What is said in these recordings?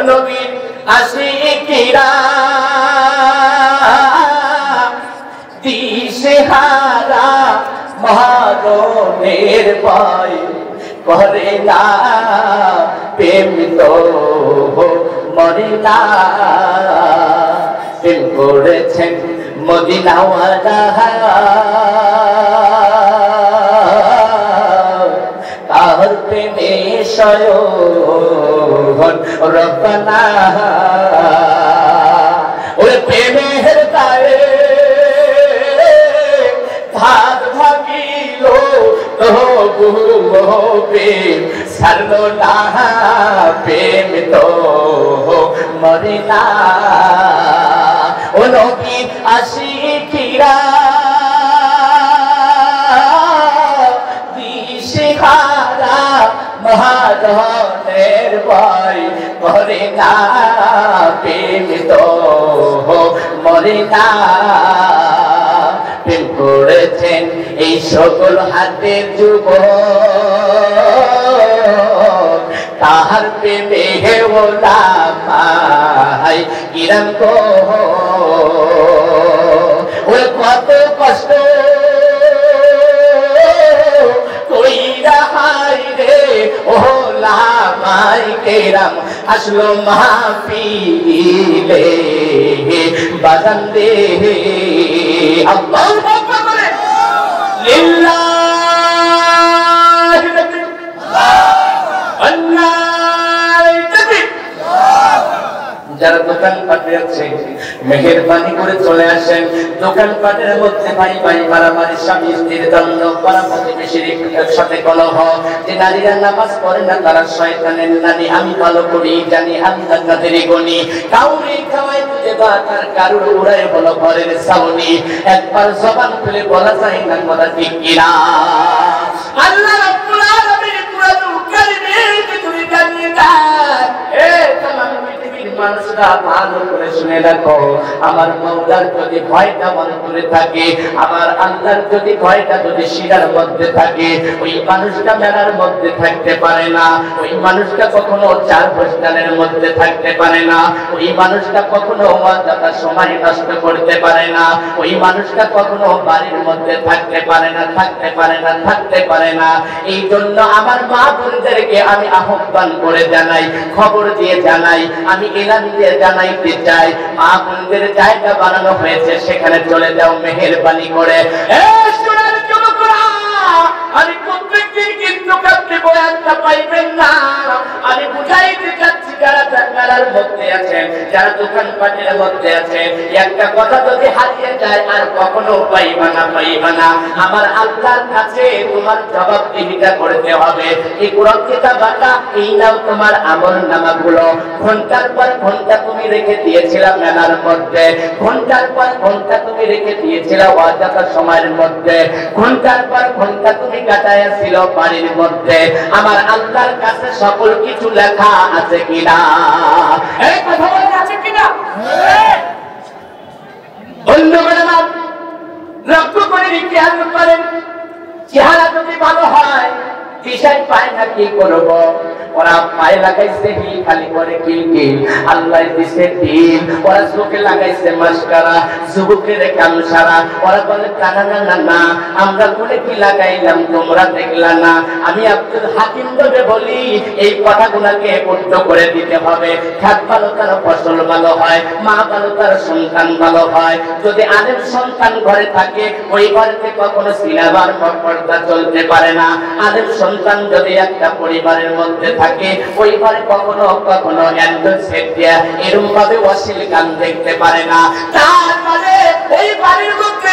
নবীর আশিকিরা দিশেহারা মরণের ভয় করে না, প্রেম তো মরে না। প্রেম করেছেন মদিনাওয়ালা, তার প্রেমে শয়ন রব্বানা। ওই প্রেমের দায়ে ভাগ ভাগিল তবু প্রেম ছাড়লো না, প্রেম তো মরে না। ও নবীর আশিকিরা দিশেহারা মরণের ভয় করে না, প্রেম তো মরে না। প্রেম করেছেন এই সকল হাতের যুবক, তাহার প্রেমে ওলামাই কিরাম গো। ওই কত কষ্ট কইরা হায় রে ওলামাই কিরাম আসলো মাহফিলে বাজান রে। আল্লাহু আকবার করে লিল্লাহি তাকবীর, আল্লাহু তাকবীর। যারা দোকান পাটে আছে মেহেরবানি করে চলে আসেন। দোকান পাটের মধ্যে ভাই ভাই মারামারি, স্বামী স্ত্রীর দ্বন্দ্ব, পাড়া প্রতিবেশীর সাথে কলহ, যে নারীরা নামাজ পড়ে না তারা শয়তানের নানি। আমি ভালো করি জানি আমি জান্নাতের গনি, কাউরে খাওয়াই তুই ভাত আর কারুর উড়ায় বলো ঘরের ছাউনি। একবার জবান খুলে বলা যায় না কথা ঠিক কিনা। আল্লাহ রাব্বুল আলামিন কুরআনুল কারীমের ভিতরে জানিয়ে দেন, এ তামাম পৃথিবীর মানুষরা ভালো করে শুনে রাখো, আমার মাওলার যদি ভয়টা অন্তরে থাকে, আমার আল্লাহর যদি ভয়টা যদি শিরার মধ্যে থাকে, ওই মানুষটা মেলার মধ্যে থাকতে পারে না, ওই মানুষটা কখনো চার বৈষ্ণবের মধ্যে থাকতে পারে না, ওই মানুষটা কখনো ওয়াজাটা সময় নষ্ট করতে পারে না, ওই মানুষটা কখনো বাড়ির মধ্যে থাকতে পারে না, থাকতে পারে না, থাকতে পারে না। এই জন্য আমার মা বোনদেরকে আমি আহ্বান করে জানাই, খবর দিয়ে জানাই, আমি এলান দিয়ে জানাইতে চাই, মা বোনদের জায়গা বানানো হয়েছে, সেখানে চলে যাও মেহেরবানি করে। আমি প্রত্যেকদিন কিন্তু কাছে বয়ানটা পাইবেন না। আমি বুঝাইতে চাচ্ছি যারা মেলার মধ্যে আছেন, যারা দোকানপাটের মধ্যে আছেন, একটা কথা যদি হারিয়ে যায় আর কখনো পাইবা না, পাইবা না। আমার আল্লাহর কাছে তোমার জবাবদিহিতা করতে হবে। এই কোরআন কিতাবটা এই নাও তোমার আমলনামাগুলো। ঘন্টার পর ঘন্টা তুমি রেখে দিয়েছিলা মেলার মধ্যে, ঘন্টার পর ঘন্টা তুমি রেখে দিয়েছিলা ওয়াজাতার সময়ের মধ্যে, ঘন্টার পর ঘন্টা তুমি কাটাইয়াছিল বাড়ির মধ্যে। আমার আল্লাহর কাছে সকল কিছু লেখা আছে কিনা? এই কথা বলে আছে কিনা? বন্ধুগণ লক্ষ্য করে খেয়াল করেন, চেহারা যদি ভালো হয় দিশাই পায় না কি করব। ওরা পায়ে লাগাইছে হিল, খালি করে কিল কিল, আল্লাহ দিছে দিল। ওরা চোখে লাগাইছে মাস্কারা, যুবকের কাম সারা। ওরা বলে না না না না, আমরা বলে কি লাগাইলাম তোমরা দেখলা না। আমি আব্দুল হাকিম ভাবে বলি, এই কথাগুলোকে উল্টো করে দিতে হবে। খাত ভালো তার ফসল ভালো হয়, মা ভালো তার সন্তান ভালো হয়। যদি আলেম সন্তান ঘরে থাকে, ওই ঘরেতে কখনো সিনেমার পর্দা চলতে পারে না। আলেম সন্তান যদি একটা পরিবারের মধ্যে থাকে, ওই ঘরে কখনো কখনো অ্যান্ড্রয়েড সেট দিয়া এরকম ভাবে অশ্লীল গান দেখতে পারে না। তার মানে ওই বাড়ির মধ্যে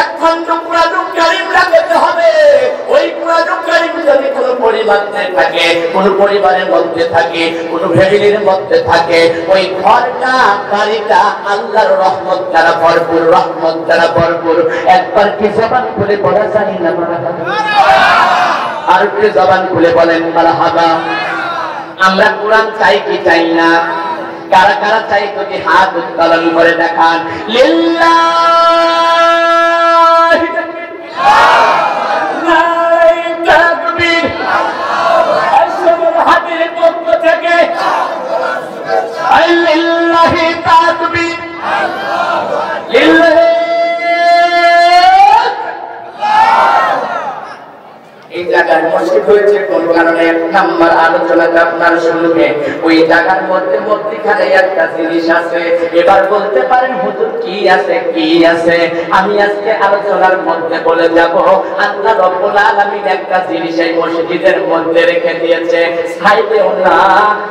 এক খন্ড কুরআনুল কারীম লাগাতে হবে। ওই কুরআনুল কারীম যদি কোনো পরিবারে থাকে, কোনো পরিবারের মধ্যে থাকে, কোনো ফ্যামিলির মধ্যে থাকে, ওই ঘরটা বাড়িটা আল্লাহর রহমত দ্বারা ভরপুর, রহমত দ্বারা ভরপুর। একবার কি জবান খুলে বলা যায় না মারহাবা? আর একটু জবান খুলে বলেন মারহাবা। আমরা কোরআন চাই কি চাই না? কারা কারা চাই যদি হাত উত্তোলন করে দেখান। লিল্লাহি তাকবীর। আসল হাতের পক্ষ থেকে উপস্থিত হয়েছে কোন কারণে? এক নাম্বার আলোচনাটা আপনার শুনবে, ওই জায়গার মধ্যে মধ্যখানে একটা জিনিস আছে। এবার বলতে পারেন হুজুর কি আছে, কি আছে? আমি আজকে আলোচনার মধ্যে বলে যাব, আল্লাহ রাব্বুল আলামিন একটা জিনিস এই মসজিদের মধ্যে রেখে দিয়েছে। সাইডেও না,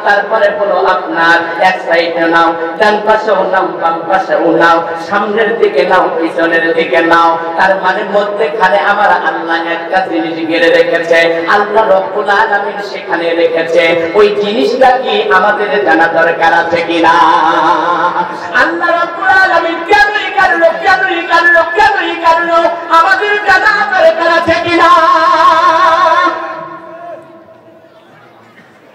তারপরে বলো আপনার এক সাইডে নাও, ডান পাশেও নাও, বাম পাশেও নাও, সামনের দিকে নাও, পিছনের দিকে নাও। তার মানে মধ্যখানে আমার আল্লাহ একটা জিনিস ঘিরে রেখেছে। আল্লাহ রাব্বুল আলামিন সেখানে রেখেছে। ওই জিনিসটা কি আমাদের জানা দরকার আছে কিনা? আল্লাহ রাব্বুল আলামিন কেনই কারণ আমাদের জানা দরকার আছে কিনা?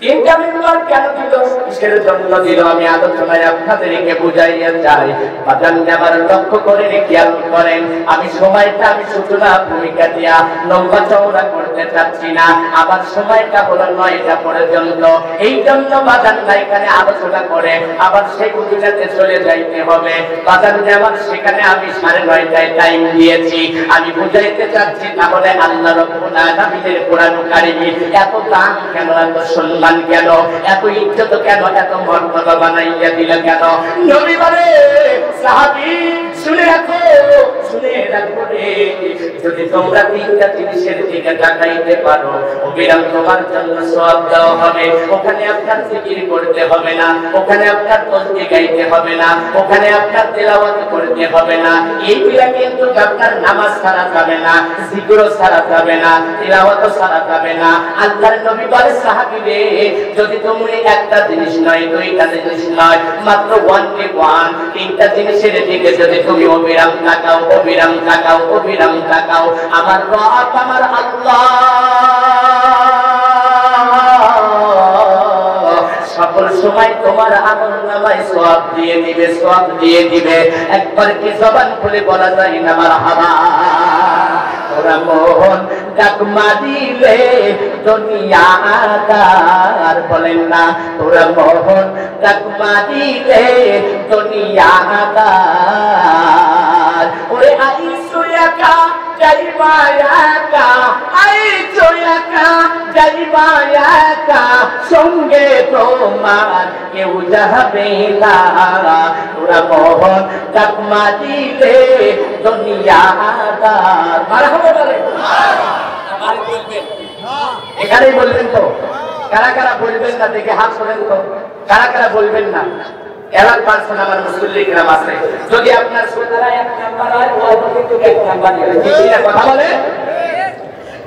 তিনটা মেম্বার কেন দিল, কিসের জন্য দিল, আমি আলোচনায় আপনাদেরকে বুঝাইয়া যাই। বাজান আমার লক্ষ্য করে খেয়াল করেন, আমি সময়টা আমি সূচনা ভূমিকা দিয়া লম্বা চওড়া করতে চাচ্ছি না। আবার সময়টা হলো 9টা পর্যন্ত। এই জন্য বাজান এখানে আলোচনা করে আবার সেই বুঝাতে চলে যাইতে হবে। বাজান আমার সেখানে আমি 9:30টায় টাইম দিয়েছি। আমি বুঝাইতে চাচ্ছি তাহলে আল্লাহ রাব্বুল আলামিনের কোরআন কারীমে এত দাম কেন, এত সম্মান কেন, এত ইজ্জত কেন, এত মর্যাদা বানাইয়া দিল কেন? নবী বলে সাহাবী শুনে রাখো, শুনে রাখো রে, যদি তোমরা তিনটা জিনিসের দিকে তাকাইতে পারো অবিরাম তোমার জন্য সওয়াব দেওয়া হবে। ওখানে আপনার জিকির করতে হবে না, ওখানে আপনার তাসবিহ গাইতে হবে না, ওখানে আপনার তেলাওয়াত করতে হবে না। এইগুলা কিন্তু আপনার নামাজ ছাড়া যাবে না, জিকিরও ছাড়া যাবে না, তেলাওয়াতও ছাড়া যাবে না। আল্লাহর নবী বলে সাহাবী রে, যদি তুমি একটা জিনিস নয়, দুইটা জিনিস নয়, মাত্র তিনটা জিনিসের দিকে যদি তুমি অবিরাম তাকাও, অবিরাম তাকাও, অবিরাম তাকাও, আমার রব আমার আল্লাহ সকল সময় তোমার আমলনামায় সওয়াব দিয়ে দিবে, সওয়াব দিয়ে দিবে। একবার কি জবান খুলে বলা যায় না মারহাবা? ওরা মোহন ডাকমা দিলে দুনিয়াদার বলেন না, তোরা মোহন ডাকমা দিলে দুনিয়াদার। ওরে আইসো একা যাইবা একা, আইসো একা যাইবা একা, সঙ্গে তোমার কেউ যাবে না। তোরা মোহন ডাকমা দিলে দুনিয়াদার। মারহাবা বলেন, এখানেই বলবেন তো? কারা কারা বলবেন না দেখে হাত তোলেন তো? কারা কারা বলবেন না? এলাক পারছেন আমার মুসল্লি গ্রাম আছে, যদি আপনার শ্রোতারা এক নাম্বার হয় ও কিন্তু এক নাম্বার কথা বলে।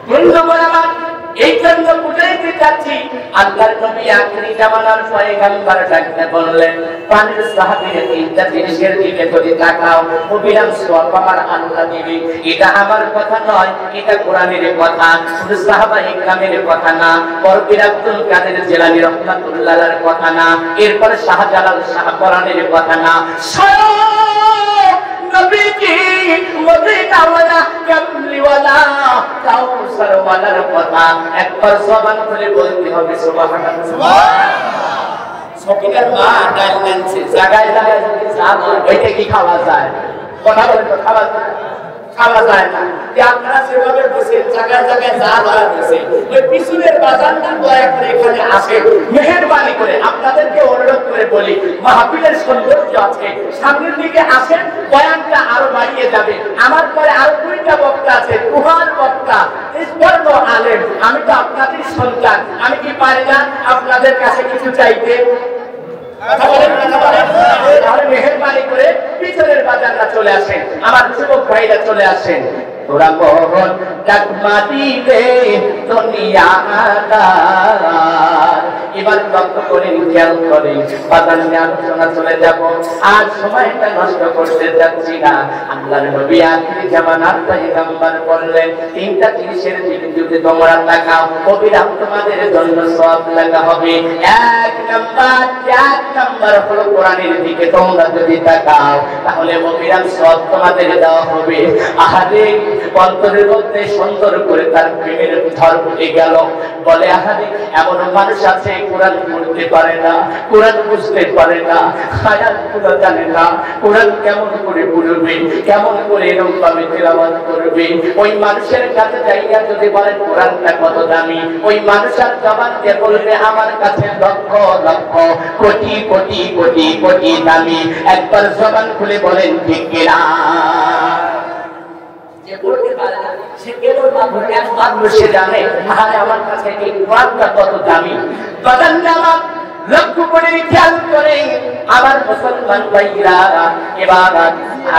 বন্ধুগণ আমার, এই জন্য বুঝাইতে চাচ্ছি আল্লাহর নবী আখিরি জামানার পয়গম্বর ডাকতে বললেন, পানির সাহাবীরা তিনটা জিনিসের দিকে যদি তাকাও অবিরাম সওয়াব আমার আল্লাহ দিবে। এটা আমার কথা নয়, এটা কোরআনের কথা, শুধু সাহাবায়ে কেরামের কথা না, বরপীর আব্দুল কাদের জিলানী রাহমাতুল্লাহ আলাইহির কথা না, এরপরে শাহজালাল শাহ কোরআনের কথা না, নবীজি মদিনাওয়ালা কামলিওয়ালা কাউসারওয়ালার কথা একবার জবান খুলে বলতে হবে সুবহানাল্লাহ। সুবহানাল্লাহ। সকিনার মা ডাল নানছে জায়গায় জায়গায় যদি চাল ওইটা কি খাওয়া যায়? কথা বলেন তো, খাওয়া যায়? খাওয়া যায় না। যে আপনারা সেভাবে বসেন জায়গায় জায়গায় জাল হয়ে গেছে, ওই পিছনের বাজারটা দয়া করে এখানে আসে, মেহেরবানি করে আপনাদেরকে অনুরোধ করে বলি, মাহফিলের সৌন্দর্য আছে, সামনের দিকে আসেন, বয়ানটা আরো বাড়িয়ে যাবে। আমার পরে আরো 2টা বক্তা আছে, কুহার বক্তা, স্বর্ণ আলেম। আমি তো আপনাদের সন্তান, আমি কি পারি না আপনাদের কাছে কিছু চাইতে? কথা বলেন, কথা বলেন। তাহলে মেহেরবানি করে পিছনের বাজারটা চলে আসেন, আমার যুবক ভাইরা চলে আসেন। তোরা মোহন ডাকমা দিলে দুনিয়াদার। এবার লক্ষ্য করেন, খেয়াল করেন, বাজার নিয়ে আলোচনা চলে যাব, আর সময়টা নষ্ট করতে যাচ্ছি না। আল্লাহর নবী আখিরি জামানার পয়গম্বর বললেন, তিনটা জিনিসের দিকে যদি তোমরা তাকাও অবিরাম তোমাদের জন্য সওয়াব লেখা হবে। এক নাম্বার হলো কোরআনের দিকে তোমরা যদি তাকাও তাহলে অবিরাম সওয়াব তোমাদের দেওয়া হবে। আহারে, অন্তরের মধ্যে সুন্দর করে তার প্রেমের ঝড় উঠে গেল, বলে আহারে এমন মানুষ আছে কোরআন পড়তে পারে না, কোরআন বুঝতে পারে না, আয়াতগুলো জানে না, কোরআন কেমন করে পড়বে, কেমন করে এরকম ভাবে তেলাওয়াত করবে। ওই মানুষের কাছে যাইয়া যদি বলেন কোরআনটা কত দামি, ওই মানুষের জবান দিয়ে বলবে আমার কাছে লক্ষ লক্ষ কোটি কোটি কোটি কোটি দামি। একবার জবান খুলে বলেন ঠিক কিনা? যে বলতে পারে না সে কেবল মাত্র সে জানে আমার কাছে এই কোরআনটা কত দামি। বাদান নামা লক্ষ্য করে খেয়াল করে আবার মুসলমান ভাইরা এবার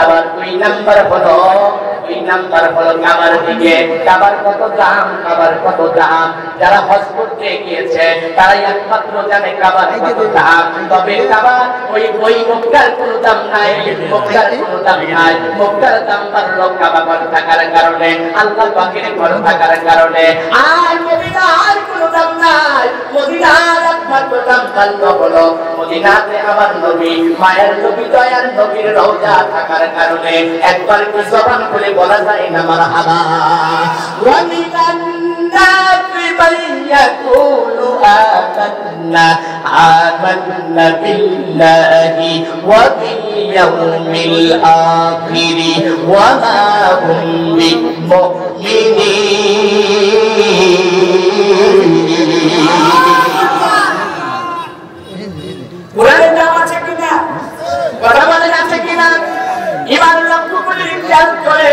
আবার 2 নাম্বার হলো কাবার দিকে। কাবার কত দাম, কাবার কত দাম। যারা হজ করতে গিয়েছে তারাই একমাত্র জানে কাবার কত দাম। তবে কাবার ওই মক্কার কোনো দাম নাই, মক্কার কোনো দাম নাই। মক্কার দাম বাড়লো কাবা ঘর থাকার কারণে, আল্লাহ পাকের ঘর থাকার কারণে। আর মদিনার কোনো দাম নাই, মদিনার একমাত্র দাম বাড়লো হলো মদিনাতে আমার নবী, মায়ের নবী, দয়ার নবীর রওজা থাকার কারণে। একবার কি জবান খুলে বলা যায় না মারহাবা? ওয়া মিনান নাসি মান ইয়াকুলু আমান্না বিল্লাহি ওয়া বিল ইয়াউমিল আখির ওয়া মা হুম বিমুমিনিন। কোরআনে দাম আছে কিনা? কথা বলেন আছে কিনা? ইমান লক্ষ্য করে খেয়াল করে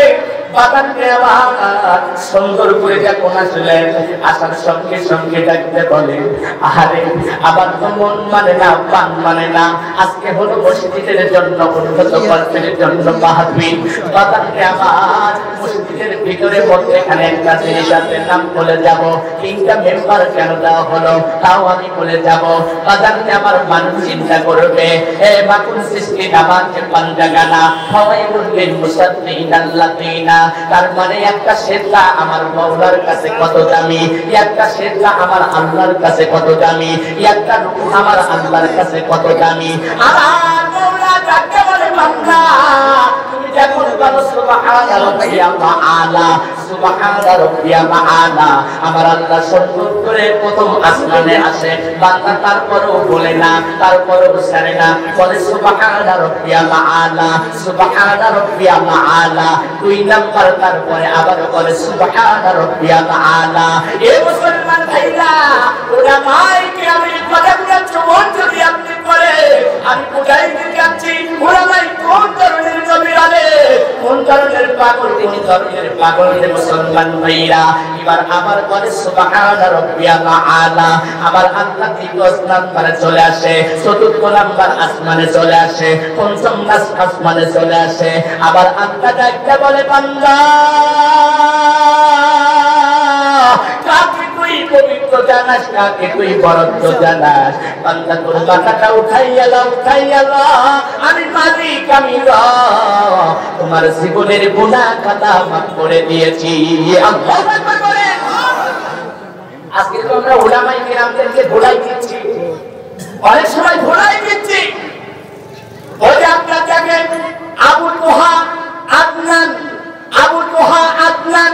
বাগানকে আবার সুন্দর করে যখন আসলেন, আসার সঙ্গে সঙ্গে ডাকতে বলে আরে আবার তো মন মানে না, প্রাণ মানে না। আজকে হলো মসজিদের জন্য, উন্নত কর্মের জন্য মাহফিল। বাগানকে আবার মসজিদের ভিতরে মধ্যে এখানে একটা জিনিস আছে, নাম বলে যাব। 3টা মেম্বার কেন দেওয়া হলো তাও আমি বলে যাব। বাগানকে আবার মানুষ চিন্তা করবে এ বাকুল সৃষ্টি নামাজে পাঞ্জা গানা সবাই বলবেন মুসাল্লিন আল্লাযিনা। তার মানে একটা সেজদা আমার মাওলার কাছে কত দামি, একটা সেজদা আমার আল্লাহর কাছে কত দামি, একটা রুকু আমার আল্লাহর কাছে কত দামি। আমার মাওলা যাকে বলে বান্দা তুমি যখন বলো সুবহানা রাব্বিয়াল আলা, সুবহানা রাব্বিয়াল আলা, আমার আল্লাহ সুন্দর করে প্রথম আসমানে আসে। বান্দা তারপরেও বলে না, তারপরেও ছাড়ে না, বলে সুবহানা রাব্বিয়াল আলা, সুবহানা রাব্বিয়াল আলা। 2 নাম্বার তারপরে আবার বলে সুবহানা রাব্বিয়াল আলা। এ মুসলমান ভাইরা, উলামায়ে কিরামের কথাগুলো শ্রবণ যদি আপনি করে, আমি বুঝাই দিতে যাচ্ছি উলামায়ে কোন ধরনের নবী আলে, কোন ধরনের পাগল, কোন ধরনের পাগল। মুসলমান ভাইরা এবার আবার বলে সুবহানা রাব্বিয়াল আলা। আবার আল্লাহ 3 নাম্বারে চলে আসে, 4 নাম্বার আসমানে চলে আসে, 5ম আসমানে চলে আসে। আবার আল্লাহ ডাকতে বলে বান্দা কাকে তুই পবিত্র জানাস, কাকে তুই বরত্ব জানাস। বান্দা তোর মাথাটা উঠাইয়া লাও, উঠাইয়া লাও, আমি মালিক, আমি রব, তোমার জীবনের গুনাহ খাতা মাফ করে দিয়েছি। আল্লাহু আকবার বলেন। আজকে তো আমরা উলামায়ে কিরামদেরকে ভুলাই দিচ্ছি, অনেক সময় ভুলাই দিচ্ছি। ওই যে আপনার দেখেন আবু তোহা আদনান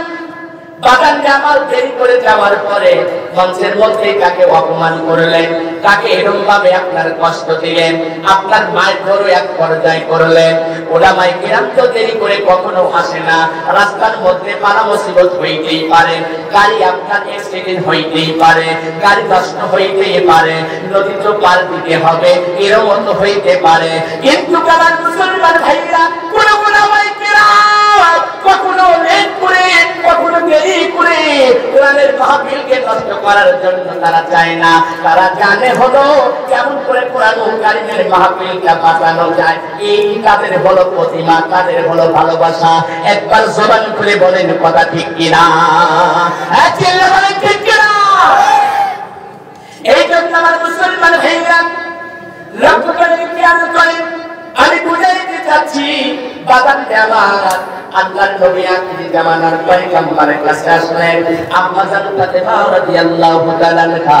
বাগান জামাল দেরি করে যাওয়ার পরে মঞ্চের মধ্যে কাকে অপমান করলেন, কাকে এরকম ভাবে আপনার কষ্ট দিলেন, আপনার মায়ের ধরো এক পর্যায়ে করলেন। উলামায়ে কিরাম তো দেরি করে কখনো আসে না। রাস্তার মধ্যে পারা মুসিবত হইতেই পারে, গাড়ি আপনার অ্যাক্সিডেন্ট হইতেই পারে, গাড়ি নষ্ট হইতেই পারে, নদী তো পার দিতে হবে, এরকম তো হইতে পারে। কিন্তু আমার মুসলমান ভাইরা কোন উলামায়ে কিরাম কখনো লেট করে, কখনো দেরি করে কোরআনের মাহফিলকে নষ্ট করার জন্য তারা চায় না। তারা জানে হলো কেমন করে কোরআন কারীমের মাহফিলটা বাঁচানো যায়। এই তাদের হলো প্রতিমা, তাদের হলো ভালোবাসা। একবার জবান খুলে বলেন কথা ঠিক কিনা? চিল্লা বলেন ঠিক কিনা? এই জন্য আমার মুসলমান ভাইরা লক্ষ্য করে খেয়াল করেন, আমি বুঝাইতে চাচ্ছি বাদান জামাত আল্লাহর নবী আখিরি জামানার পয়গম্বরের কাছে আসলেন আম্মা জান ফাতেমা রাদিয়াল্লাহু তাআলা আনহা।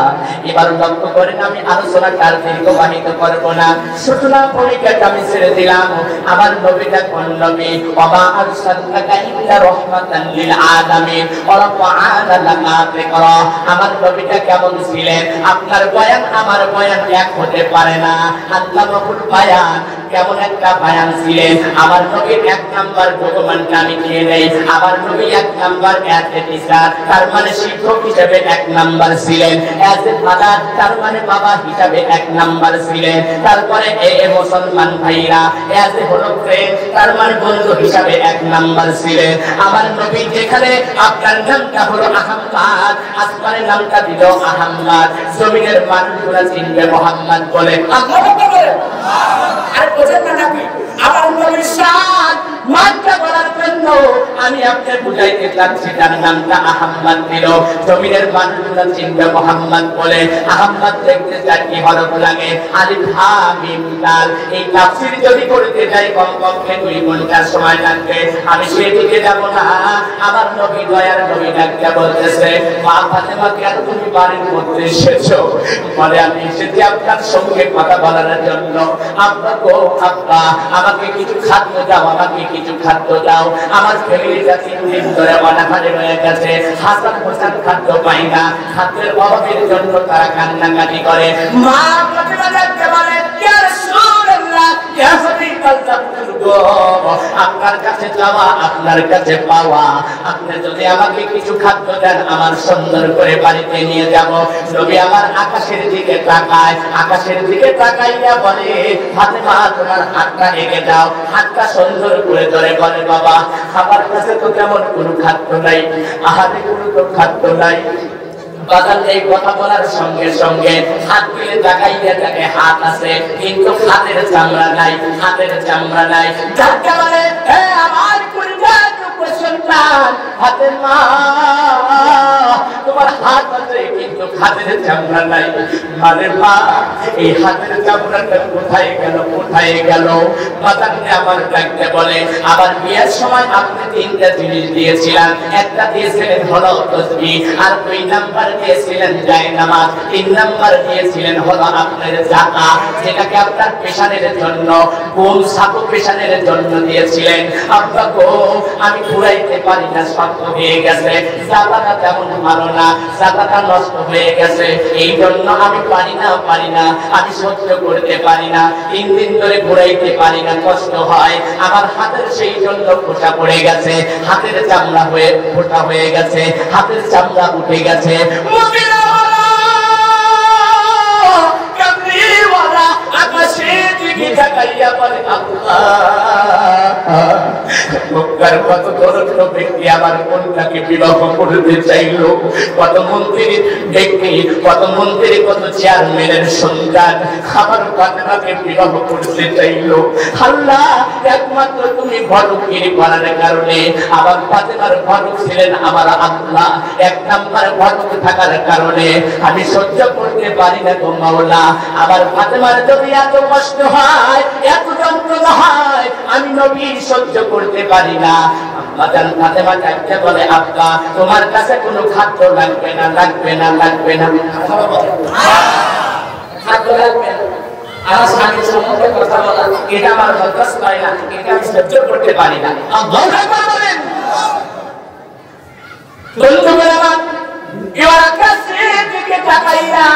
এবার লক্ষ্য করেন আমি আলোচনাটা দীর্ঘবাহিত করব না, সূচনা পরিকাটা আমি ছেড়ে দিলাম। আমার নবীটা কোন নবী? ওয়া আরসালনাকা ইল্লা রাহমাতান লিল আলামিন ওয়া রাফা'না লাকা যিকরা। আমার নবীটা কেমন ছিলেন? আপনার বয়ান আমার বয়ান এক হতে পারে না। আল্লাহ মাহফুজ বয়ান কেমন একটা বয়ান ছিলেন। আমার নবীর এক নাম্বার ভগবানটা আমি খেয়ে নেই। আমার নবী এক নাম্বার টিচার, তার মানে শিক্ষক হিসেবে এক নাম্বার ছিলেন। এজ এ ফাদার, তার মানে বাবা হিসাবে এক নাম্বার ছিলেন। তারপরে মুসলমান ভাইরা এজ এ হলো ফ্রেন্ড, তার মানে বন্ধু হিসাবে এক নাম্বার ছিলেন। আমার নবী যেখানে আপনার নামটা হলো আহমদ, আসমানের নামটা দিল আহমদ, জমিনের মানুষগুলা চিনবে মোহাম্মদ বলে। আল্লাহু আকবার। আর বোঝেন না নাকি আমার নবীর শান মানটা বলার জন্য আমি আপনাকে বুঝাইতে চাচ্ছি, তার নামটা আহমদ দিল, জমিনের মানুষগুলা চিনবে মোহাম্মদ বলে। আহমদ দেখতে চারটি হরফ লাগে, আলিফ হা মিম দাল। এই তাফসীর যদি করতে যাই কমপক্ষে 2 ঘন্টা সময় লাগবে, আমি সেদিকে যাব না। আমার নবী দয়ার নবী ডাকতে বলতেছে, মা ফাতেমা কেন তুমি বাড়ির মধ্যে এসেছো? বলে আমি এসেছি আপনার সঙ্গে কথা বলার জন্য। আব্বা গো আব্বা, আমাকে কিছু খাদ্য দাও, আমাকে কিছু খাদ্য দাও। আমার ফ্যামিলিটা 3 দিন ধরে অনাহারে রয়ে গেছে, হাসান হোসেন খাদ্য পায় না, খাদ্যের অভাবের জন্য তারা কান্নাকাটি করে। মা ফাতেমা ডাকতে বলে, ইয়া রাসূলুল্লাহ, ইয়া হাবিবাল্লাহ, আপনার কাছে যাওয়া আপনার কাছে পাওয়া। আপনি যদি আমাকে কিছু খাদ্য দেন আমার সুন্দর করে বাড়িতে নিয়ে যাব। নবী আমার আকাশের দিকে তাকায়, আকাশের দিকে তাকাইয়া বলে, ফাতেমা তোমার হাতটা এগিয়ে দাও। হাতটা সুন্দর করে ধরে বলে, বাবা আমার কাছে তো তেমন কোনো খাদ্য নাই, আহারে কোনো তো খাদ্য নাই। বাজার এই কথা বলার সঙ্গে সঙ্গে হাত দিয়ে তাকাইয়া দেখে হাত আছে, কিন্তু হাতের চামড়া নাই, হাতের চামড়া নাই। যাকে বলে, হে আমার পরিবার সন্তান, হাতের মা, তোমার হাত আছে কিন্তু হাতের চামড়া নাই। মানে মা, এই হাতের চামড়াটা কোথায় গেল, কোথায় গেল? বাজারে আমার ডাকতে বলে, আবার বিয়ের সময় আপনি 3টা জিনিস দিয়েছিলেন, একটা দিয়েছিলেন হলো তসবিহ, আর 2 নাম্বার দিয়েছিলেন জায়নামাজ, 3 নাম্বার দিয়েছিলেন হলো আপনার যাকাত, যেটাকে আপনার পেশানের জন্য, কোন সাপু পেশানের জন্য দিয়েছিলেন। আব্বা গো আমি ঘুরাইতে পারি না, শক্ত হয়ে গেছে, জাকাতটা তেমন ভালো না, জাকাতটা নষ্ট হয়ে গেছে, এই জন্য আমি পারি না, আমি সহ্য করতে পারি না, 3 দিন ধরে ঘুরাইতে পারি না, কষ্ট হয়। আমার হাতের সেই জন্য ফোঁটা পড়ে গেছে, হাতের চামড়া হয়ে ফোঁটা হয়ে গেছে, হাতের চামড়া উঠে গেছে। আকাশের দিকে তাকাইয়া বলে, মক্কার কত দরিদ্র ব্যক্তি আমার কন্যাকে বিবাহ করতে চাইল, কত মন্ত্রী ব্যক্তি, কত মন্ত্রী, কত চেয়ারম্যানের সন্তান আমার ফাতেমাকে বিবাহ করতে চাইল। আল্লাহ একমাত্র তুমি ঘটকের করার কারণে আমার ফাতেমার ঘটক ছিলেন আমার আল্লাহ, 1 নাম্বার ঘটক থাকার কারণে আমি সহ্য করতে পারি না গো মাওলা। আমার ফাতেমার যদি এত কষ্ট হয়, এত যন্ত্রণা হয়, আমি নবী সহ্য করতে পারি না। আম্মাজান ফাতেমা ডাকতে বলে, আব্বা তোমার কাছে কোনো খাদ্য লাগবে না, লাগবে না, লাগবে না, খাদ্য লাগবে না। আমার স্বামীর সম্বন্ধে কথা বলা এটা আমার বরদাস্ত হয় না, এটা আমি সহ্য করতে পারি না। আল্লাহু আকবার বলেন। বন্ধুরা আমার, এবার আকাশের দিকে তাকাইয়া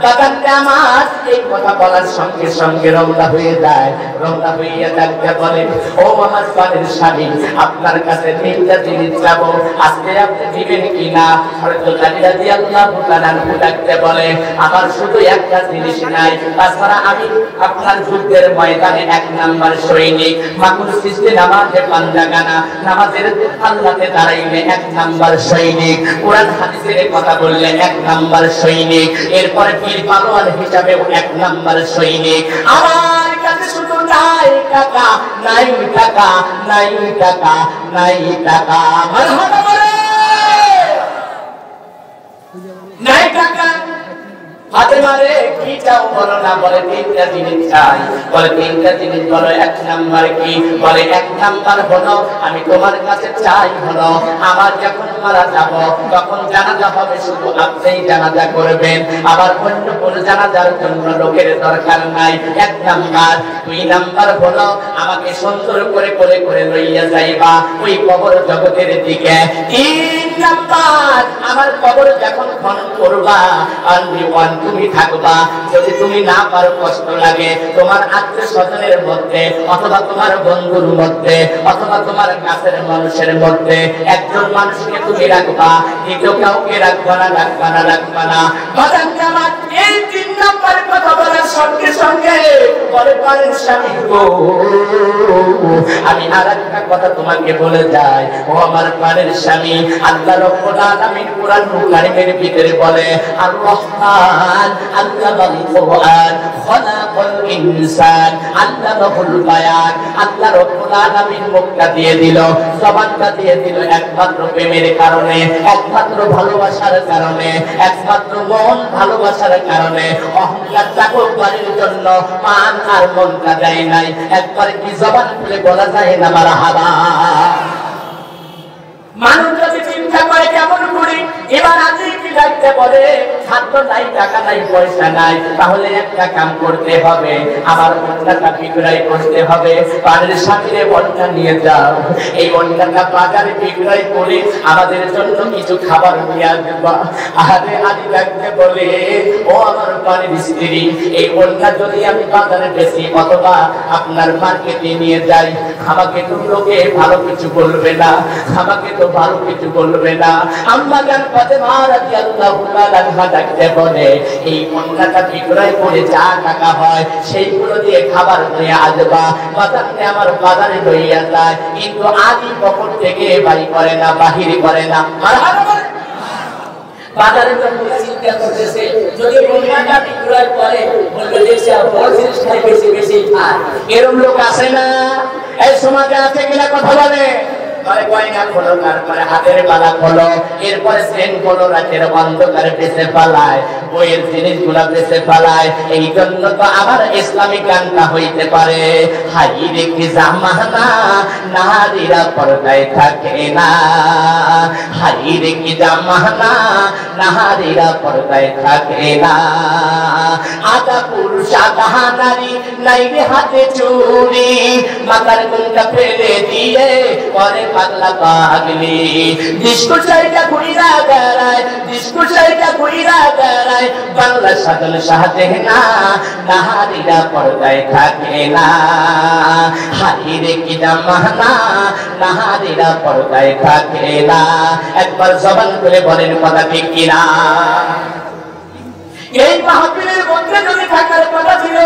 বাগানটা আমার এই কথা বলার সঙ্গে সঙ্গে রওনা হয়ে যায়, রওনা হইয়া ডাকতে বলে, ও আমার স্বামীর স্বামী, আপনার কাছে 3টা জিনিস যাবো, আজকে আপনি দিবেন কিনা? হযরত আলী রাদিয়াল্লাহু তাআলা ডাকতে বলে, আমার শুধু একটা জিনিস নাই, তাছাড়া আমি আপনার যুদ্ধের ময়দানে 1 নাম্বার সৈনিক, মাকুল সৃষ্টি নামাজে পাঞ্জাগানা, নামাজের আল্লাহতে দাঁড়াইলে 1 নাম্বার সৈনিক, কোরআন হাদিসের কথা বললে 1 নাম্বার সৈনিক, এরপরে বীর পালোয়ান হিসাবেও 1 নাম্বার সৈনিক। আমার কাছে শুধু নাই টাকা, নাই টাকা, নাই টাকা, নাই টাকা, মারহাবা বলে, নাই টাকা, ফাতেমারে কি চাও বলো না, বলে তিনটা জিনিস চাই। বলে তিনটা জিনিস বলো, এক নাম্বার কি? বলে এক নাম্বার হলো আমি তোমার কাছে চাই হলো আমার যখন মারা যাব তখন জানাজা হবে শুধু আপনিই জানাজা করবেন, আবার অন্য কোনো জানাজার জন্য লোকের দরকার নাই, এক নাম্বার। দুই নাম্বার হলো আমাকে সুন্দর করে করে করে লইয়া যাইবা ওই কবর জগতের দিকে। তিন নাম্বার আমার কবর যখন খনন করবা তুমি থাকবা, যদি তুমি না পারো কষ্ট লাগে তোমার আত্মীয় স্বজনের মধ্যে অথবা তোমার বন্ধুর মধ্যে অথবা তোমার কাছের মানুষের মধ্যে একজন মানুষকে তুমি রাখবা, দ্বিতীয় কাউকে রাখবা না, রাখবা না, রাখবা না। এই তিন নম্বর কথা বলার সঙ্গে সঙ্গে বলে পারেন স্বামী গো আমি আর একটা কথা তোমাকে বলে যাই, ও আমার প্রাণের স্বামী। আল্লাহ রাব্বুল আলামিন কুরআন কারীমের ভিতরে বলে আর রহমান আল্লামাল কুরআন খলাকাল ইনসান আল্লামাহুল বায়ান। আল্লাহ রাব্বুল আলামিন মুখটা দিয়ে দিল, জবানটা দিয়ে দিল একমাত্র প্রেমের কারণে, একমাত্র ভালোবাসার কারণে, একমাত্র মন ভালোবাসার কারণে। অহংকার চাকরবাড়ির জন্য মান আর মনটা দেয় নাই। একবার কি জবান খুলে বলা যায় না মারহাবা? মানুষ যদি চিন্তা করে কেমন করি এবার আজকে কি লাগতে বলে ছাত্র নাই, টাকা নাই, পয়সা নাই, তাহলে একটা কাম করতে হবে, আমার অন্যটা বিক্রয় করতে হবে। পানের সাথে অন্যটা নিয়ে যাও, এই অন্যটা বাজারে বিক্রয় করে আমাদের জন্য কিছু খাবার নিয়ে আসবা। আরে আদি লাগতে বলে ও আমার পানের স্ত্রী, এই অন্যটা যদি আমি বাজারে বেশি অথবা আপনার মার্কেটে নিয়ে যাই আমাকে তো লোকে ভালো কিছু বলবে না, আমাকে তো ভালো কিছু বলবে না। আম্মা জান ফাতেমা রাদিয়াল্লাহু তাআলা আনহা ডাকতে বলে এই অন্যটা বিক্রয় করে যা টাকা হয় সেইগুলো দিয়ে খাবার নিয়ে আসবা। বাজারে আমার বাজারে লইয়া যায়, কিন্তু আদি পকেট থেকে বাড়ি করে না, বাহির করে না। বাজারে চিন্তা করতেছে যদি অন্যটা বিক্রয় করে বলবে দেশে বড় জিনিস খাই বেশি বেশি খায়, এরকম লোক আছে না? এই সমাজে আছে কিনা কথা বলে? গয়না খোলো, তারপরে হাতের বালা খোলো, এরপরে চেন খোলো, রাতের অন্ধকারে বেঁচে পালায়, বইয়ের জিনিসগুলা বেঁচে পালায়। এই জন্য তো আবার ইসলামিক গানটা হইতে পারে হাই রে কি জামানা নারীরা পর্দায় থাকে না, হাই রে কি জামানা নারীরা পর্দায় থাকে না। আদা পুরুষ আদা নারী নাই রে হাতে চুরি, মাথার গুণটা ফেলে দিয়ে পরে পাগলা পাগলি। ডিস্কো সাইডা ঘুইরা বেড়ায়, ডিস্কো সাইডা ঘুইরা বেড়ায়, বাংলা সাধন সাথে না নারীরা পর্দায় থাকে না। হাই রে কি জামানা নারীরা পর্দায় থাকে না। একবার জবান করে বলেন কথা ঠিক কিনা? এই মাহফিলের মধ্যে যদি থাকার কথা ছিল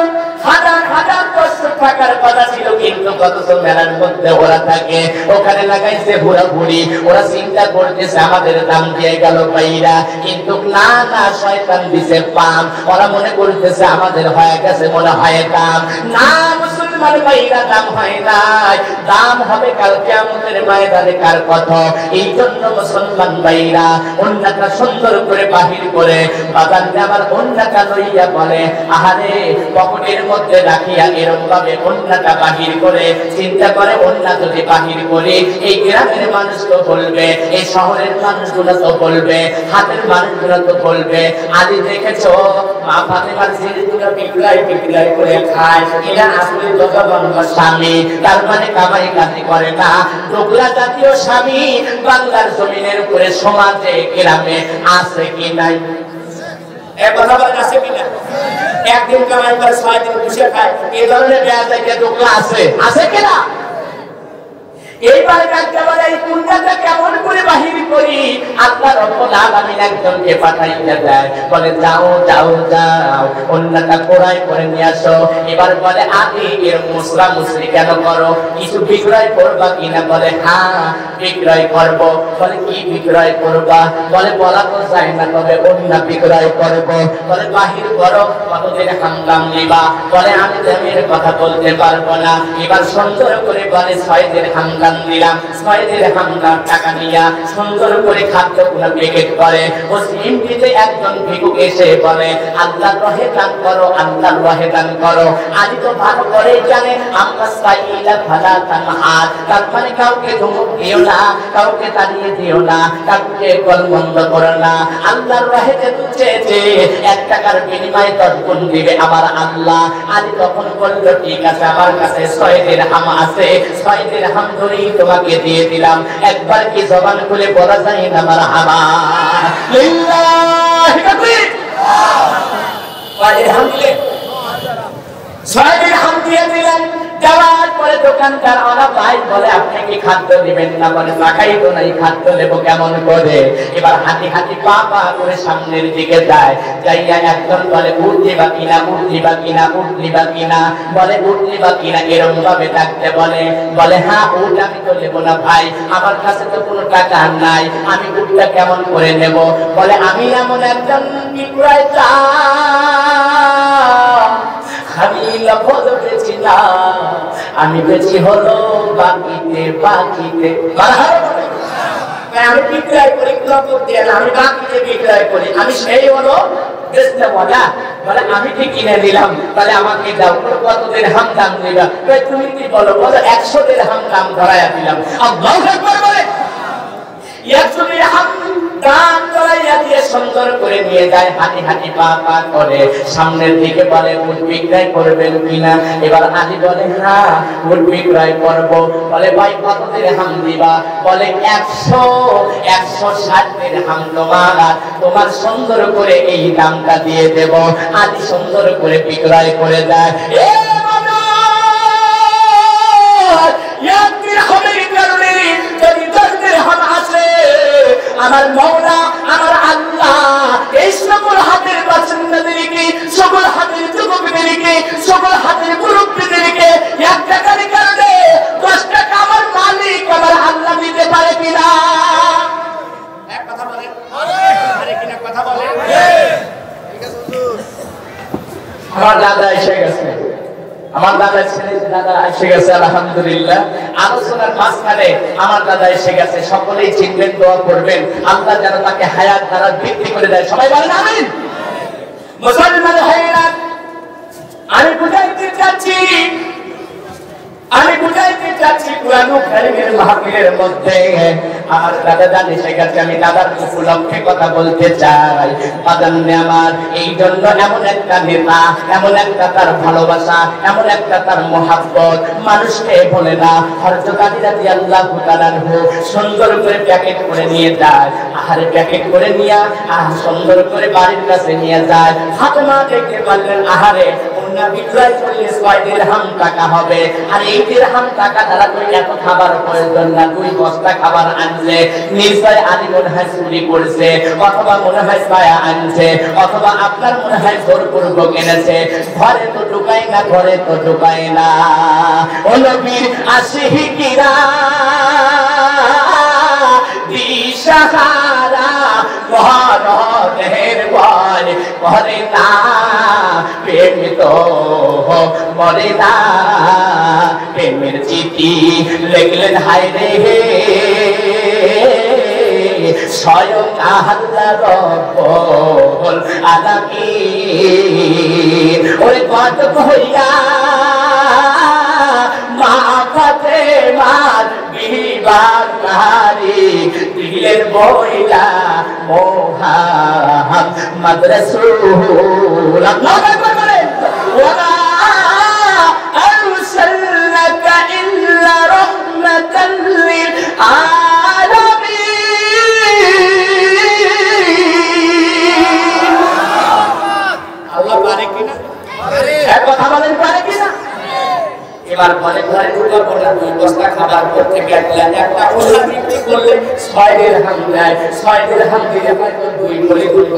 হাজার হাজার দর্শক থাকার কথা ছিল, কিন্তু কত মেলার মধ্যে ওরা থাকে, ওখানে লাগাইছে বুড়া বুড়ি, ওরা চিন্তা করতেছে আমাদের দাম দিয়ে গেল বাইরা, কিন্তু না না শয়তান দিছে পাম। ওরা মনে করতেছে আমাদের হয়ে গেছে মনে হয় দাম। না মুসলমান বাইরা, দাম হয় নাই, দাম হবে কাল কিয়ামতের ময়দানে। কার কথা? এই জন্য মুসলমান বাইরা অন্যটা সুন্দর করে বাহির করে বাজার আবার অন্যটা লইয়া বলে আহারে পকেটের মধ্যে রাখিয়া এরকম ভাবে অন্যটা বাহির করে চিন্তা করে অন্য যদি বাহির করে এই গ্রামের মানুষ তো বলবে, এই শহরের মানুষগুলো তো বলবে, হাতের মানুষগুলো তো বলবে আদি দেখেছো মা ফাতেমার জিনিসগুলো বিক্রয় বিক্রয় করে খায়, এরা আসলে দোকানদার স্বামী, তার মানে কামাই কাজি করে না। ডোকলা জাতীয় স্বামী বাংলার জমিনের উপরে সমাজে গ্রামে আছে কি নাই? একদিন কামাই করে 6 দিন বসে খায়, এই ধরনের আছে কিনা? এইবার একেবারে এই কুন্ডাটা কেমন করে বাহির করি? আল্লাহ রাব্বুল আলামিন একজনকে পাঠাইয়া দেয়, বলে যাও যাও যাও অন্যটা কোরাই করে নিয়ে আসো। এবার বলে আগে এর মুসরা মুসরি কেন করো, কিছু বিক্রয় করবা কিনা? বলে হ্যাঁ বিক্রয় করব। বলে কি বিক্রয় করবা? বলে বলা তো যায় না, তবে অন্য বিক্রয় করব। বলে বাহির করো, কতদিন হামদাম নিবা? বলে আমি দামের কথা বলতে পারবো না। এবার সুন্দর করে বলে 6 দিন হামদাম দান দিলাম। 6 দিরহাম টাকা নিয়া সুন্দর করে খাদ্যগুলো প্যাকেট করে মুসলিম দিতে একজন ভিক্ষুক এসে বলে, আল্লাহর রহে দান করো, আল্লাহর রহে দান করো। আলী তো ভালো করে জানে আমরা সাইলা ফালা তানহার, তার মানে কাউকে ধমক দিও না, কাউকে তাড়িয়ে দিও না, কাউকে কল বন্ধ করো না। আল্লাহর রহে যে চেয়েছে 1 টাকার বিনিময়ে 10 গুণ দিবে আমার আল্লাহ। আলী তখন বলল, ঠিক আছে, আমার কাছে 6 দিরহাম আছে, 6 দিরহাম ধরেই তোমাকে দিয়ে দিলাম। একবার কি জবান খুলে বলা যায় না মারহাবা লিল্লাহি তাকবীর। 6 দিরহাম দিলে 6 দিরহাম দিয়ে দিলেন। যাওয়ার পরে দোকানদার ওরা ভাই বলে, আপনি কি খাদ্য দিবেন না? বলে, টাকাই তো নাই, খাদ্য দেব কেমন করে? এবার হাঁটি হাঁটি পা পা করে সামনের দিকে যায়। যাইয়া একজন বলে, উঠলি বা কিনা, উঠলি বা কিনা, উঠলি বা কিনা। বলে, উঠলি বা কিনা এরকম ভাবে ডাকতে বলে, বলে হ্যাঁ উঠ, আমি তো নেবো না ভাই, আমার কাছে তো কোনো টাকা নাই, আমি উঠটা কেমন করে নেব? বলে, আমি এমন একজন বিক্রেতা, আমি লফজ বেচি না, আমি বেচি হলো বাকিতে বাকিতে। আমি বিক্রয় করি লফজ দিয়ে না, আমি বাকিতে বিক্রয় করি, আমি সেই হলো বেচতে বলা। বলে, আমি ঠিক কিনে নিলাম, তাহলে আমাকে দাও। কত দিরহাম দাম দিবা? তুমি কি বলো? বলে, 100 দিরহাম দাম ধরাইয়া দিলাম। আল্লাহু আকবার বলে, 100 দিরহাম দাম ধরাইয়া দিয়ে সুন্দর করে নিয়ে যায়। হাঁটি হাঁটি পা পা করে সামনের দিকে বলে, উট বিক্রয় করবেন কিনা? এবার আলী বলে, হ্যাঁ উট বিক্রয় করব। বলে, ভাই কত দিরহাম দিবা? বলে, 160 দিরহাম তোমার সুন্দর করে এই দামটা দিয়ে দেব। আলী সুন্দর করে বিক্রয় করে দেয়। আমার মওলা, আমার আল্লাহ এই সকল হাতের বাসিন্দাদেরকে, সকল হাতের যুবকদেরকে, সকল হাতের মুরব্বীদেরকে 1 টাকার কারণে 10 টাকা আমার মালিক আমার আল্লাহ দিতে পারে কিনা? এক কথা বলেন, আরে কিনা কথা বলেন। আমার দাদা এসে গেছে, আমার দাদা ছেলে দাদা এসে গেছে, আলহামদুলিল্লাহ। আলোচনার মাঝখানে আমার দাদা এসে গেছে, সকলেই চিনবেন, দোয়া করবেন আল্লাহ যেন তাকে হায়াত দ্বারা বৃদ্ধি করে দেয়। সবাই বলেন আমিন। মুসলমান ভাইরা, আমি বুঝাইতে চাচ্ছি কুরআন কারীমের মাহফিলের মধ্যে আমার দাদা জান এসে গেছে, আমি দাদার উপলক্ষে কথা বলতে চাই। বাজানে আমার এই জন্য এমন একটা নেতা, এমন একটা তার ভালোবাসা, এমন একটা তার মহাব্বত মানুষকে বলে না। হযরত আলী রাদিয়াল্লাহু তাআলা সুন্দর করে প্যাকেট করে নিয়ে যায়, আহারে প্যাকেট করে নিয়ে সুন্দর করে বাড়ির কাছে নিয়ে যায়। ফাতেমা দেখতে পারলেন, আহারে বিক্রয় করলে 6 দিরহাম টাকা হবে, আর এই দিরহাম টাকা দ্বারা তো এত খাবার প্রয়োজন না। 2 বস্তা খাবার আনছে, নিশ্চয় আলী মনে হয় চুরি করছে, অথবা মনে হয় ছায়া আনছে, অথবা আপনার মনে হয় জোরপূর্বক এনেছে। ঘরে তো ঢুকায় না, ঘরে তো ঢুকায় না। ও নবীর আশিকিরা দিশাহারা মহানদের বল করে না, প্রেম তো মরে না। প্রেমের চিঠি লিখলেন হায় রে স্বয়ং আল্লাহ রব্বুল আলামিন। ওরে কত হইয়া মা ফাতেমার বিবাহ দিলেন বইলা মুহাম্মদ রাসূল। আল্লাহু আকবার বলেন, ওয়া আরসালনাকা ইল্লা রাহমাতাল লিল আলামিন। আল্লাহ পারে কিনা? এক কথা বলেন, পারে কিনা? এবার ঘরে ঘরে ঢুকে পড়লাম, 2 বস্তা খাবার করতে গেলেন, একটা ওষুধ বিক্রি করলে 6 দিরহাম দেয়। 6 দিরহাম দিলে হয়তো 2 ভরি দুধ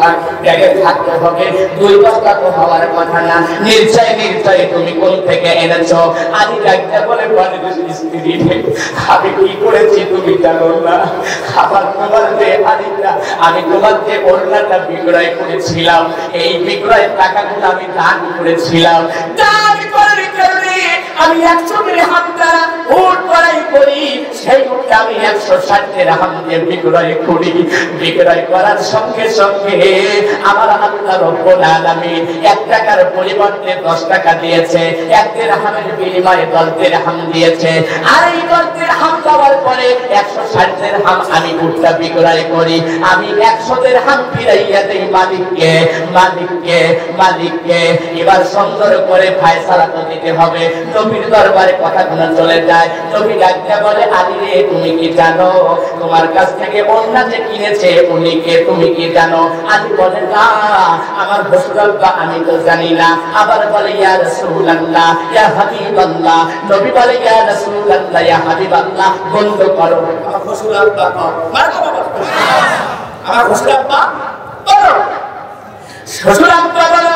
ব্যাগে থাকতে হবে, 2 বস্তা তো হওয়ার কথা না। নিশ্চয় তুমি কোন থেকে এনেছো? আলী ডাকতে বলে, স্ত্রী আমি কি করেছি তুমি জানো না? খাবার তোমার যে আলীটা, আমি তোমার যে ওড়নাটা বিক্রয় করেছিলাম, এই বিক্রয়ের টাকাগুলো আমি দান করেছিলাম। দান করার কারণে আমি 100 দিরহাম দ্বারা উট করাই করি, সেই উটটা আমি 160 দিরহাম দিয়ে বিক্রয় করি। বিক্রয় করার সঙ্গে সঙ্গে আমার আল্লাহ রব্বুল আলামিন 1 টাকার পরিবর্তে 10 টাকা দিয়েছে, 1 দিরহামের বিনিময়ে 10 দিরহাম দিয়েছে। আর এই 10 দিরহাম দেওয়ার পরে 160 দিরহাম আমি উটটা বিক্রয় করি। আমি 100 দিরহাম ফিরাইয়া দেই মালিককে, মালিককে, মালিককে। এবার সুন্দর করে ফয়সালা তো দিতে হবে। নবীর দরবারে কথাগুলো চলে যায়। নবী ডাকতে বলে, আলী রে, তুমি কি জানো তোমার কাছ থেকে ওন্না যে কিনেছে উনি কে, তুমি কি জানো? আলী বলে, না আমার রাসূলুল্লাহ, আমি তো জানি না। আবার বলে, ইয়া রাসূলুল্লাহ, ইয়া হাবিবাল্লাহ। নবী বলে, ইয়া রাসূলুল্লাহ, ইয়া হাবিবাল্লাহ। বন্ধ করো, আমার রাসূলুল্লাহ মারহাবা বলো, আমার রাসূলুল্লাহ বলো, রাসূলুল্লাহ বলো,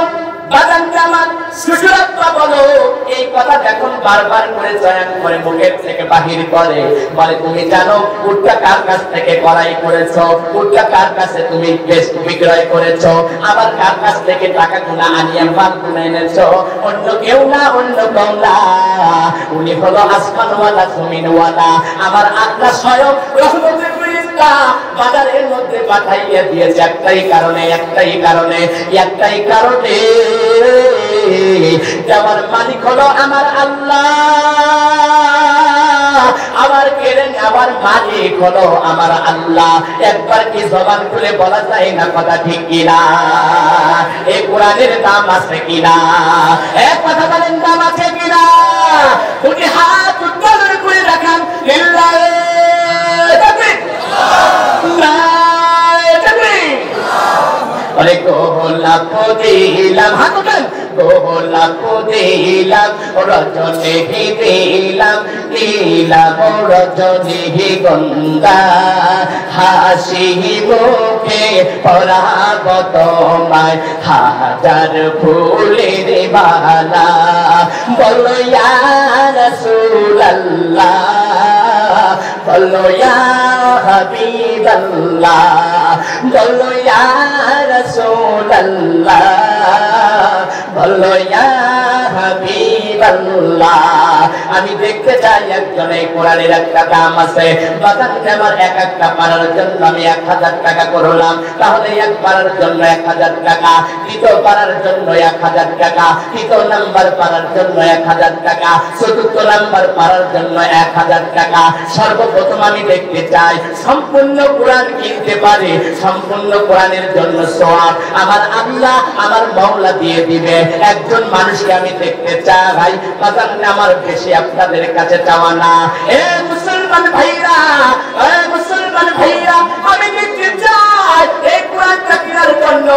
বাজান জামান রাসূলুল্লাহ বলো। এই কথা যখন বারবার করে চয়ন করে মুখের থেকে বাহির করে, বলে, তুমি জানো উটটা কার কাছ থেকে ক্রয় করেছো? উটটা কার কাছে তুমি বিক্রয় করেছো? আবার কার কাছ থেকে টাকা গুনা আনিয়ে মাল গুনা এনেছো? অন্য কেউ না, অন্য কেউ না, উনি হলো আসমানওয়ালা জমিনওয়ালা আমার আল্লাহ স্বয়ং রহমতের বাজারের মধ্যে পাঠাইয়া দিয়েছে। একটাই কারণে, একটাই কারণে, একটাই কারণে, আমার মালিক হলো আমার আল্লাহ, আমার কেড়ে নেওয়ার মালিক হলো আমার আল্লাহ। একবার কি জবান খুলে বলা যায় না কথা ঠিক কিনা? এই কোরআনের দাম আছে কিনা? এক কথা বলেন, দাম আছে কিনা? দুটি হাত উত্তোলন করে রাখান, লিল্লাহি তাকবীর, আরে গোলাপ দিলাম, হাত উঠান, গোলাপ দিলাম, রজনী দিলাম, দিলাম রজনী গন্ধা, হাসি মুখে পরাব তোমায় হাজার ফুলের মালা। বলো ইয়া রাসূলুল্লাহ, বলো ইয়া হাবিবাল্লাহ, বলো ইয়া রাসূলুল্লাহ, বলো ইয়া হাবিবাল্লাহ। আমি দেখতে চাই একজনে কোরআনের একটা দাম আছে। বাজার আমার এক একটা পারার জন্য আমি 1000 টাকা করলাম, তাহলে এক পারার জন্য 1000 টাকা, দ্বিতীয় পারার জন্য 1000 টাকা, তৃতীয় নাম্বার পারার জন্য 1000 টাকা, চতুর্থ নাম্বার পারার জন্য 1000 টাকা। সর্বপ্রথম আমি দেখতে চাই সম্পূর্ণ কোরআন কিনতে পারে, সম্পূর্ণ কোরআনের জন্য সওয়াব আমার আল্লাহ, আমার মাওলা দিয়ে দিবে। একজন মানুষকে আমি দেখতে চাই। বাজার আমার বেশি আপনাদের কাছে চাওয়া না। এ মুসলমান ভাইরা, এ মুসলমান ভাইরা, আমি দেখতে চাই এই কোরআনটা কেনার জন্য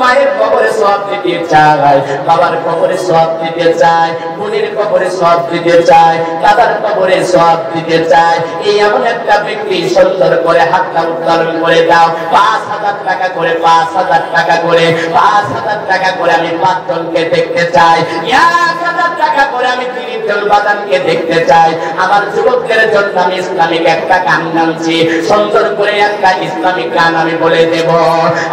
মায়ের কবরে সওয়াব দিতে চাই, বাবার কবরে সওয়াব দিতে চাই, বোনের কবরে সওয়াব দিতে চাই, দাদার কবরে সওয়াব দিতে চাই। এই এমন একটা ব্যক্তি সুন্দর করে হাতটা উত্তোলন করে দাও, 5000 টাকা করে, 5000 টাকা করে, 5000 টাকা করে আমি 5 জনকে দেখতে চাই। 1000 টাকা করে আমি 30 জন বাদানকে দেখতে চাই। আমার যুবকদের জন্য আমি ইসলামিক একটা গান গাইছি, সুন্দর করে একটা ইসলামিক গান আমি বলে দেব।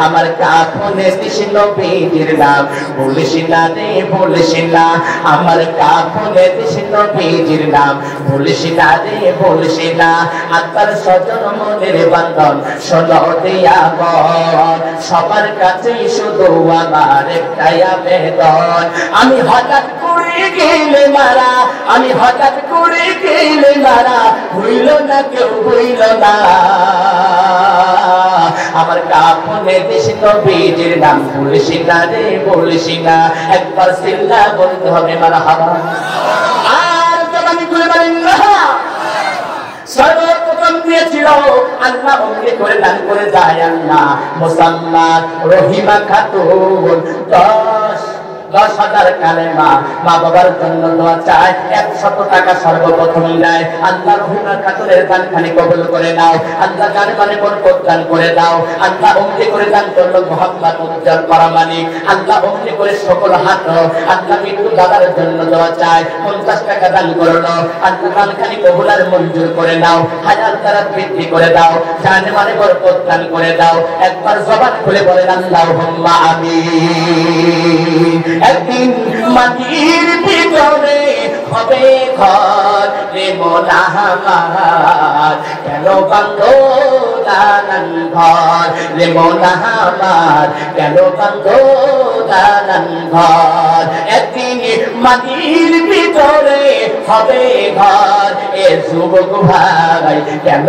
আমার কাফনে কৃষ্ণ বীর নাম বলিস না রে, বলিস না, আমার কাফনে কৃষ্ণ বীর নাম বলিস না রে, বলিস না। আত্মার স্বজন মনের বান্ধন শোনো দিয়া বল, সবার কাছে শুধু আমার একটাই আবেদন। আমি হঠাৎ করে গেলে মারা, আমি হঠাৎ করে গেলে মারা, হইল না কেউ, হইল না। আমার কাফনে কৃষ্ণ বীর নাম বলিস না রে, বলিস না। একবার সিল্লা বলতে হবে মারহাবা, আর জবানি খুলে বলেন না। সর্বপ্রথম দিয়েছিল আল্লাহ, অমনি করে দান করে যায় আল্লাহ মুসাম্মাদ রহিমা খাতুন 10,000 কালেমা, মা বাবার জন্য দোয়া চায়, 100 টাকা সর্বপ্রথম দেয়। আল্লাহ রহিমা খাতুনের দানখানি কবুল করে নাও, আল্লাহ জানে মানে বরকত দান করে দাও। আল্লাহ অমনি করে দান করলো মোহাম্মদ উজ্জ্বল পারামানিক, আল্লাহ অমনি করে সকল হাত। আল্লাহ মৃত্যু দাদার জন্য দোয়া চায়, 50 টাকা দান করলো, আল্লাহ দানখানি কবুল আর মঞ্জুর করে নাও, 1000 দ্বারা বৃদ্ধি করে দাও, জানে মানে বরকত দান করে দাও। একবার জবান খুলে বলেন আল্লাহুম্মা আমিন। একদিন মাটির ভিতরে হবে ঘর, রে মোলা আমার কেন বাঁধো দালান ঘর রে মোলা আমার কেন বাঁধো দালান ঘর একদিন মাটির ভিতরে হবে ঘর এ যুবক ভাই কেন